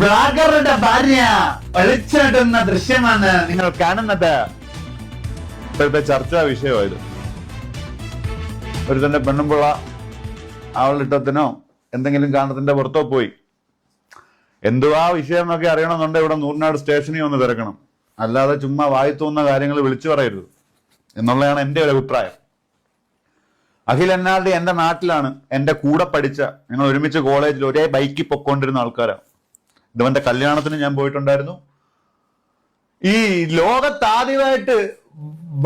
ബ്ലോഗറുടെ ഭാര്യ ഒളിച്ചിടുന്ന ദൃശ്യമാണ് നിങ്ങൾ കാണുന്നത്. ഇപ്പോഴത്തെ ചർച്ചാ വിഷയമായത് ഒരു തന്നെ പെണ്ണുമ്പിള്ള അവളിട്ടത്തിനോ എന്തെങ്കിലും കാണത്തിന്റെ പുറത്തോ പോയി എന്തുവാ വിഷയം എന്നൊക്കെ അറിയണമെന്നുണ്ടെങ്കിൽ ഇവിടെ നൂറിനാട് സ്റ്റേഷനിൽ ഒന്ന് തിരക്കണം. അല്ലാതെ ചുമ്മാ വായി തോന്നുന്ന കാര്യങ്ങൾ വിളിച്ചു പറയരുത് എന്നുള്ളതാണ് എൻ്റെ ഒരു അഭിപ്രായം. അഖിൽ എന്നാളുടെ എൻ്റെ നാട്ടിലാണ്, എൻ്റെ കൂടെ പഠിച്ച, ഞങ്ങൾ ഒരുമിച്ച് കോളേജിൽ ഒരേ ബൈക്കിൽ പൊക്കോണ്ടിരുന്ന ആൾക്കാരാണ്. ഇതവന്റെ കല്യാണത്തിന് ഞാൻ പോയിട്ടുണ്ടായിരുന്നു. ഈ ലോകത്ത് ആദ്യമായിട്ട്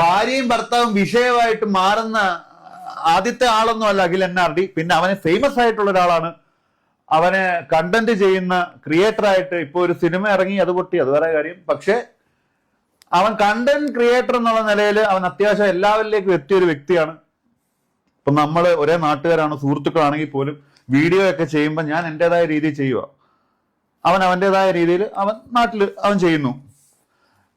ഭാര്യയും ഭർത്താവും വിഷയമായിട്ട് മാറുന്ന ആദ്യത്തെ ആളൊന്നും അല്ല അഖിൽ എന്നാർഡി. പിന്നെ അവന് ഫേമസ് ആയിട്ടുള്ള ഒരാളാണ്. അവന് കണ്ടന്റ് ചെയ്യുന്ന ക്രിയേറ്റർ ആയിട്ട് ഇപ്പൊ ഒരു സിനിമ ഇറങ്ങി, അത് പൊട്ടി, അത് വേറെ കാര്യം. പക്ഷെ അവൻ കണ്ടന്റ് ക്രിയേറ്റർ എന്നുള്ള നിലയിൽ അവൻ അത്യാവശ്യം എല്ലാവരിലേക്കും എത്തിയ ഒരു വ്യക്തിയാണ്. ഇപ്പൊ നമ്മൾ ഒരേ നാട്ടുകാരാണ്, സുഹൃത്തുക്കളാണെങ്കിൽ പോലും വീഡിയോ ഒക്കെ ചെയ്യുമ്പോൾ ഞാൻ എൻ്റെതായ രീതിയിൽ ചെയ്യുക, അവൻ അവൻ്റെതായ രീതിയിൽ അവൻ നാട്ടിൽ അവൻ ചെയ്യുന്നു.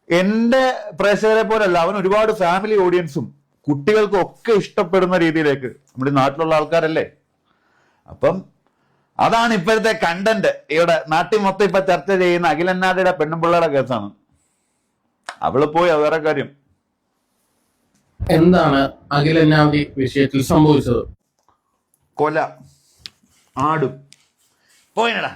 എൻ്റെ പ്രേക്ഷകരെ പോലല്ല, അവൻ ഒരുപാട് ഫാമിലി ഓഡിയൻസും കുട്ടികൾക്കും ഒക്കെ ഇഷ്ടപ്പെടുന്ന രീതിയിലേക്ക് നമ്മുടെ നാട്ടിലുള്ള ആൾക്കാരല്ലേ. അപ്പം അതാണ് ഇപ്പോഴത്തെ കണ്ടന്റ്. ഇവിടെ നാട്ടിൽ മൊത്തം ഇപ്പൊ ചർച്ച ചെയ്യുന്ന അഖിലന്നാടിയുടെ പെണ്ണുപിള്ളയുടെ കേസാണ്. അവള് പോയി, അത് വേറെ കാര്യം. എന്താണ് അഖിലന്നാടി വിഷയത്തിൽ സംഭവിച്ചത്? കൊല ആടും പോയിനടാ.